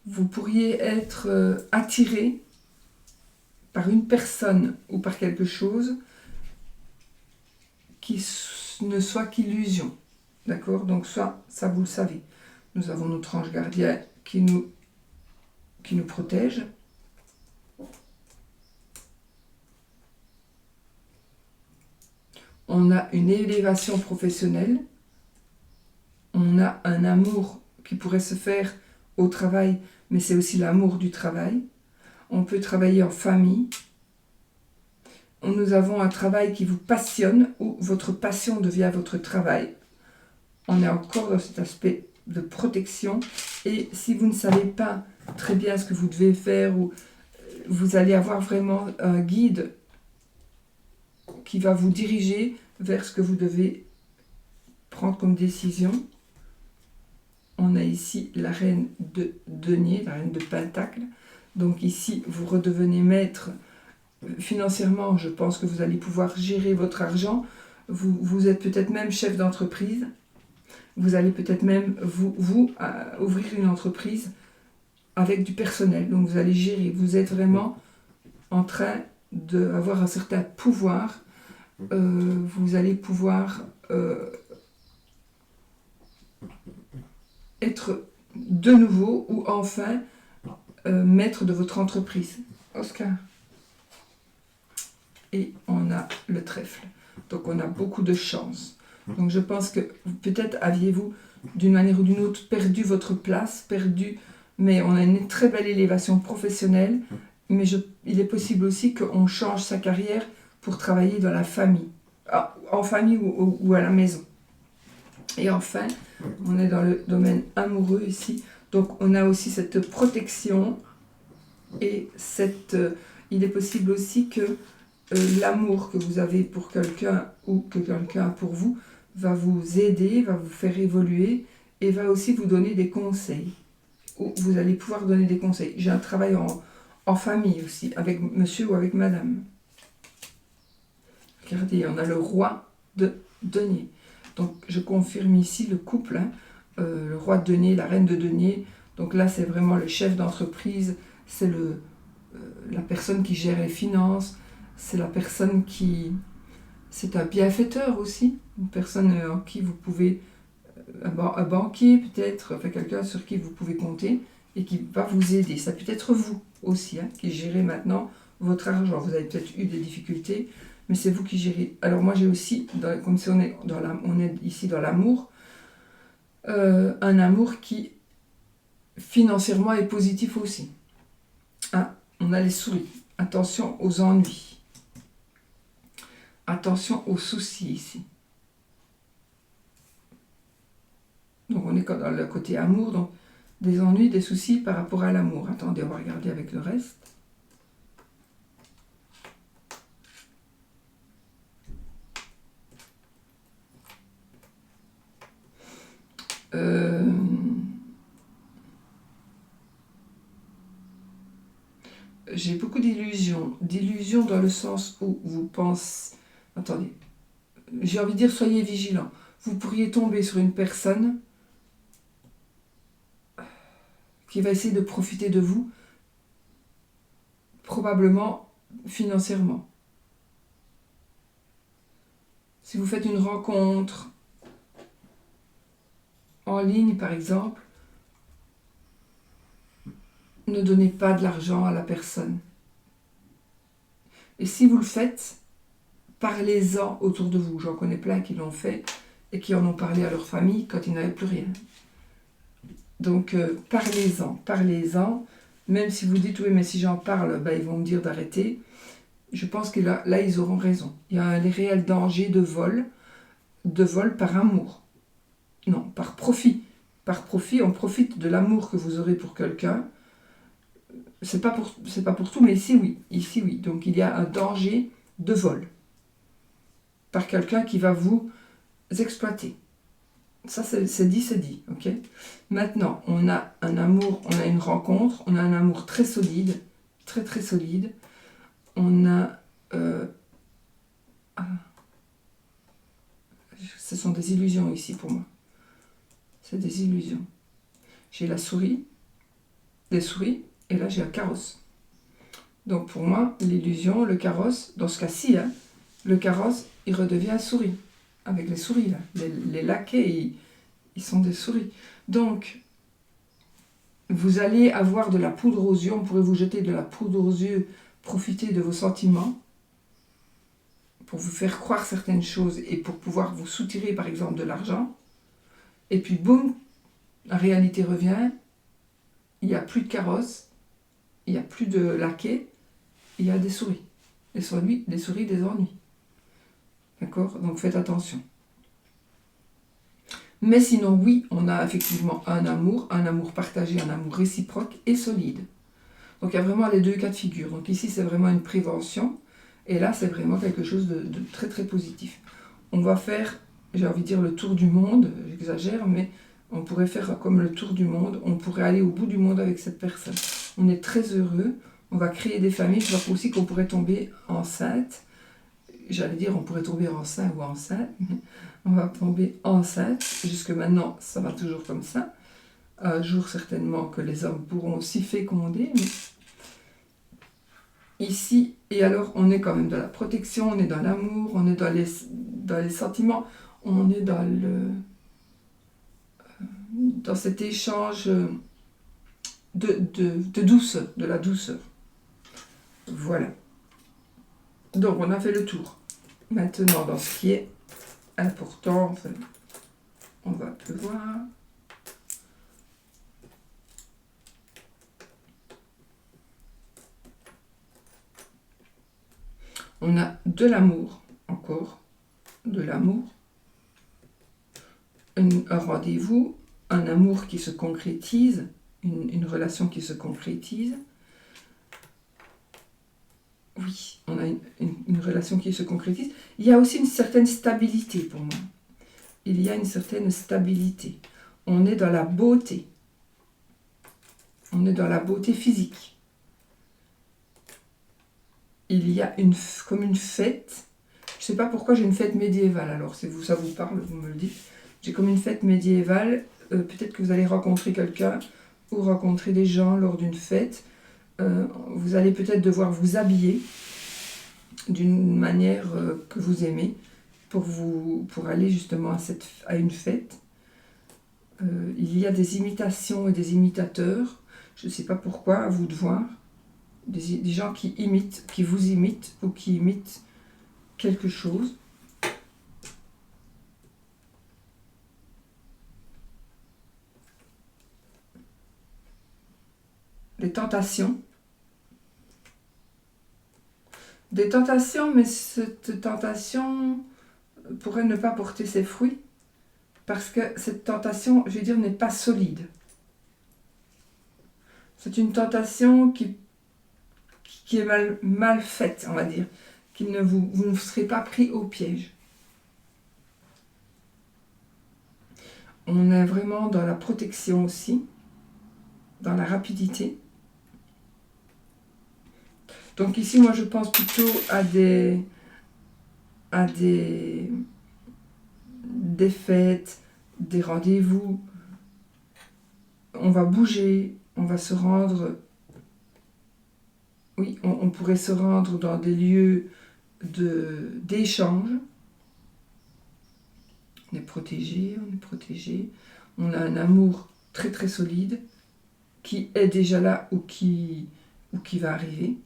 vous pourriez être attiré par une personne ou par quelque chose qui ne soit qu'illusion. D'accord? Donc ça vous le savez. Nous avons notre ange gardien qui nous protège. On a une élévation professionnelle. On a un amour qui pourrait se faire au travail, mais c'est aussi l'amour du travail. On peut travailler en famille. Nous avons un travail qui vous passionne, ou votre passion devient votre travail. On est encore dans cet aspect de protection. Et si vous ne savez pas très bien ce que vous devez faire, ou vous allez avoir vraiment un guide qui va vous diriger vers ce que vous devez prendre comme décision. On a ici la reine de denier, la reine de pentacle. Donc ici, vous redevenez maître financièrement. Je pense que vous allez pouvoir gérer votre argent. Vous êtes peut-être même chef d'entreprise. Vous allez peut-être même ouvrir une entreprise avec du personnel. Donc vous allez gérer. Vous êtes vraiment en train d'avoir un certain pouvoir. Vous allez pouvoir être de nouveau ou enfin maître de votre entreprise. Oscar. Et on a le trèfle. Donc on a beaucoup de chance. Donc je pense que peut-être aviez-vous d'une manière ou d'une autre perdu votre place, mais on a une très belle élévation professionnelle, mais il est possible aussi qu'on change sa carrière pour travailler dans la famille, en famille ou à la maison. Et enfin, on est dans le domaine amoureux ici, donc on a aussi cette protection et il est possible aussi que l'amour que vous avez pour quelqu'un ou que quelqu'un a pour vous va vous aider, va vous faire évoluer et va aussi vous donner des conseils. Ou vous allez pouvoir donner des conseils. J'ai un travail en famille aussi, avec monsieur ou avec madame. Regardez, on a le roi de denier. Donc je confirme ici le couple, hein, le roi de denier, la reine de denier. Donc là c'est vraiment le chef d'entreprise, c'est la personne qui gère les finances, c'est la personne qui... C'est un bienfaiteur aussi, une personne en qui vous pouvez... Un banquier peut-être, enfin quelqu'un sur qui vous pouvez compter et qui va vous aider. Ça peut être vous aussi, hein, qui gérez maintenant votre argent. Vous avez peut-être eu des difficultés, mais c'est vous qui gérez. Alors moi j'ai aussi, comme si on est ici dans l'amour, un amour qui financièrement est positif aussi. Ah, on a les souris. Attention aux ennuis. Attention aux soucis ici. Donc on est dans le côté amour, donc des ennuis, des soucis par rapport à l'amour. Attendez, on va regarder avec le reste. J'ai beaucoup d'illusions. D'illusions dans le sens où vous pensez... Attendez. J'ai envie de dire, soyez vigilants. Vous pourriez tomber sur une personne qui va essayer de profiter de vous, probablement financièrement. Si vous faites une rencontre en ligne, par exemple, ne donnez pas de l'argent à la personne. Et si vous le faites, parlez-en autour de vous. J'en connais plein qui l'ont fait et qui en ont parlé à leur famille quand ils n'avaient plus rien. Donc, parlez-en. Même si vous dites, oui, mais si j'en parle, ils vont me dire d'arrêter. Je pense que là, ils auront raison. Il y a un réel danger de vol par amour. Non, par profit. Par profit, on profite de l'amour que vous aurez pour quelqu'un. C'est pas pour tout, mais ici oui. Donc il y a un danger de vol par quelqu'un qui va vous exploiter. Ça, c'est dit, ok? Maintenant, on a un amour, on a une rencontre, on a un amour très solide, très très solide. On a... ce sont des illusions ici pour moi. C'est des illusions. J'ai la souris, des souris, et là j'ai un carrosse. Donc pour moi, l'illusion, le carrosse, dans ce cas-ci, le carrosse, il redevient souris. Avec les souris, là. Les laquais, ils sont des souris. Donc, vous allez avoir de la poudre aux yeux, on pourrait vous jeter de la poudre aux yeux, profiter de vos sentiments, pour vous faire croire certaines choses et pour pouvoir vous soutirer, par exemple, de l'argent. Et puis, boum, la réalité revient, il n'y a plus de carrosse, il n'y a plus de laquais, il y a des souris. Les souris, des ennuis. D'accord? Donc faites attention. Mais sinon, oui, on a effectivement un amour partagé, un amour réciproque et solide. Donc il y a vraiment les deux cas de figure. Donc ici, c'est vraiment une prévention. Et là, c'est vraiment quelque chose de très très positif. On va faire, j'ai envie de dire, le tour du monde. J'exagère, mais on pourrait faire comme le tour du monde. On pourrait aller au bout du monde avec cette personne. On est très heureux. On va créer des familles. Je vois aussi qu'on pourrait tomber enceinte. J'allais dire, on pourrait tomber enceinte ou enceinte. On va tomber enceinte. Jusque maintenant, ça va toujours comme ça. Un jour, certainement, que les hommes pourront aussi féconder. Mais ici, et alors, on est quand même dans la protection, on est dans l'amour, on est dans les sentiments, on est dans cet échange de douceur, de la douceur. Voilà. Donc, on a fait le tour. Maintenant, dans ce qui est important, on va un peu voir. On a de l'amour, encore, de l'amour, un rendez-vous, un amour qui se concrétise, une relation qui se concrétise. Oui, on a une relation qui se concrétise. Il y a aussi une certaine stabilité pour moi. Il y a une certaine stabilité. On est dans la beauté. On est dans la beauté physique. Il y a comme une fête. Je ne sais pas pourquoi j'ai une fête médiévale. Alors, si ça vous parle, vous me le dites. J'ai comme une fête médiévale. Peut-être que vous allez rencontrer quelqu'un ou rencontrer des gens lors d'une fête. Vous allez peut-être devoir vous habiller d'une manière que vous aimez pour aller justement à une fête. Il y a des imitations et des imitateurs. Je ne sais pas pourquoi, à vous de voir. Des gens qui imitent, qui vous imitent ou qui imitent quelque chose. Des tentations. Des tentations, mais cette tentation pourrait ne pas porter ses fruits parce que cette tentation, je vais dire, n'est pas solide. C'est une tentation qui est mal faite, on va dire. Vous ne serez pas pris au piège. On est vraiment dans la protection aussi, dans la rapidité. Donc ici, moi, je pense plutôt à des fêtes, des rendez-vous. On va bouger, on va se rendre... Oui, on pourrait se rendre dans des lieux d'échange. On est protégé, on a un amour très très solide qui est déjà là ou qui va arriver.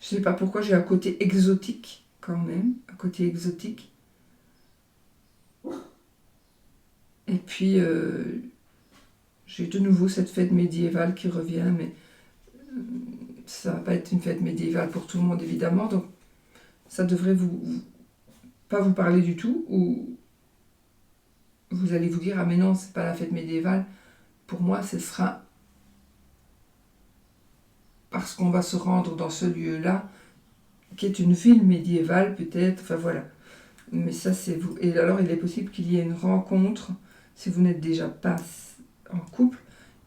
Je ne sais pas pourquoi j'ai un côté exotique quand même, un côté exotique. Et puis j'ai de nouveau cette fête médiévale qui revient, mais ça va pas être une fête médiévale pour tout le monde évidemment, donc ça devrait pas vous parler du tout, ou vous allez vous dire ah mais non, c'est pas la fête médiévale. Pour moi, ce sera parce qu'on va se rendre dans ce lieu-là, qui est une ville médiévale peut-être, enfin voilà. Mais ça c'est vous. Et alors il est possible qu'il y ait une rencontre, si vous n'êtes déjà pas en couple,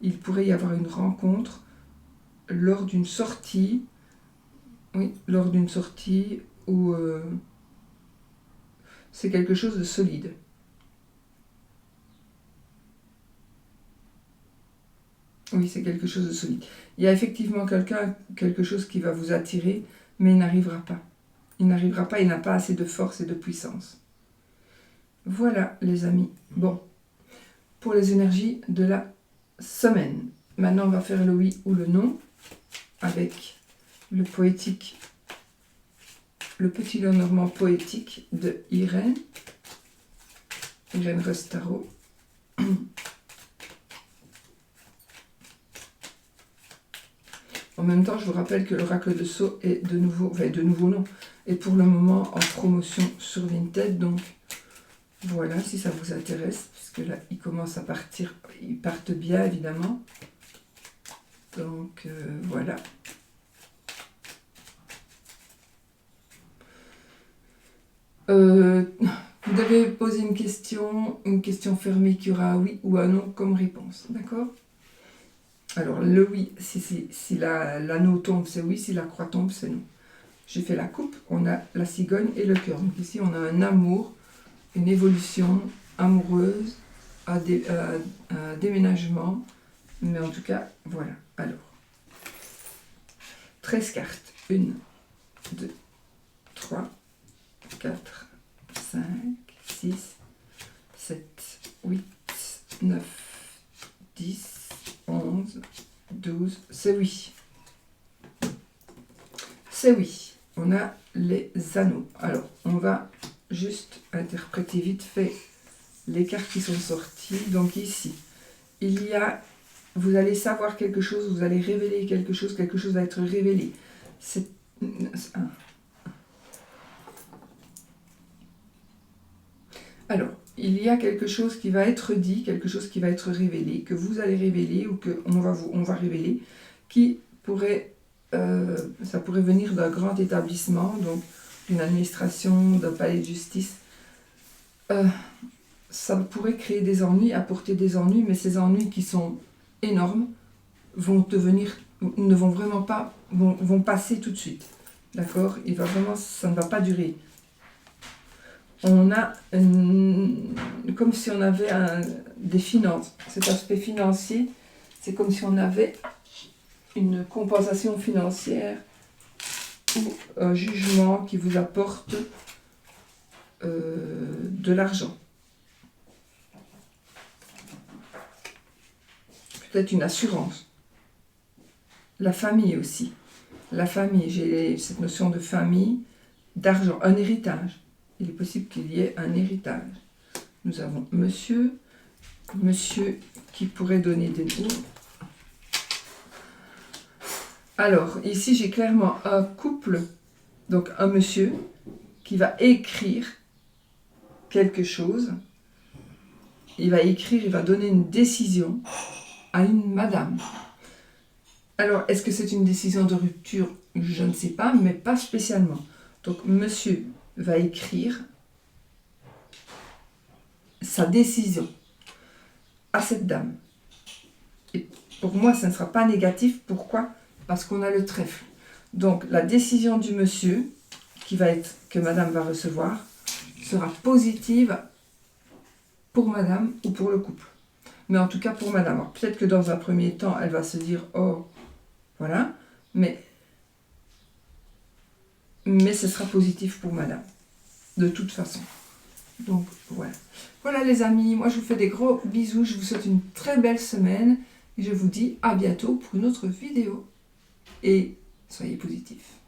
il pourrait y avoir une rencontre lors d'une sortie, oui, lors d'une sortie où c'est quelque chose de solide. Oui, c'est quelque chose de solide. Il y a effectivement quelque chose qui va vous attirer, mais il n'arrivera pas. Il n'arrivera pas, il n'a pas assez de force et de puissance. Voilà, les amis. Bon, pour les énergies de la semaine. Maintenant, on va faire le oui ou le non avec le poétique, le petit Lenormand poétique de Irène Restaro. En même temps, je vous rappelle que l'oracle de Sceaux est de nouveau non, est pour le moment en promotion sur Vinted. Donc voilà, si ça vous intéresse, puisque là, ils commencent à partir, ils partent bien évidemment. Donc voilà. Vous devez poser une question fermée qui aura un oui ou un non comme réponse, d'accord? Alors le oui, si l'anneau tombe, c'est oui, si la croix tombe, c'est non. J'ai fait la coupe, on a la cigogne et le cœur. Donc ici, on a un amour, une évolution amoureuse, un déménagement. Mais en tout cas, voilà. Alors, 13 cartes. 1, 2, 3, 4, 5, 6, 7, 8, 9, 10, 11, 12, c'est oui. C'est oui. On a les anneaux. Alors, on va juste interpréter vite fait les cartes qui sont sorties. Donc ici, il y a, vous allez savoir quelque chose, vous allez révéler quelque chose va être révélé. C'est alors, il y a quelque chose qui va être dit, quelque chose qui va être révélé, que vous allez révéler ou qu'on va révéler, qui pourrait, ça pourrait venir d'un grand établissement, donc d'une administration, d'un palais de justice. Ça pourrait créer des ennuis, apporter des ennuis, mais ces ennuis qui sont énormes vont passer tout de suite. D'accord? Ça ne va pas durer. On a comme si on avait des finances. Cet aspect financier, c'est comme si on avait une compensation financière ou un jugement qui vous apporte de l'argent. Peut-être une assurance. La famille aussi. La famille, j'ai cette notion de famille, d'argent, un héritage. Il est possible qu'il y ait un héritage. Nous avons monsieur qui pourrait donner des mots. Alors, ici, j'ai clairement un couple, donc un monsieur, qui va écrire quelque chose. Il va écrire, il va donner une décision à une madame. Alors, est-ce que c'est une décision de rupture? Je ne sais pas, mais pas spécialement. Donc, monsieur va écrire sa décision à cette dame. Et pour moi, ça ne sera pas négatif. Pourquoi? Parce qu'on a le trèfle. Donc, la décision du monsieur, que madame va recevoir, sera positive pour madame ou pour le couple. Mais en tout cas pour madame. Alors, peut-être que dans un premier temps, elle va se dire « Oh, voilà », mais ce sera positif pour madame, de toute façon. Donc voilà. Voilà les amis, moi je vous fais des gros bisous, je vous souhaite une très belle semaine et je vous dis à bientôt pour une autre vidéo. Et soyez positifs.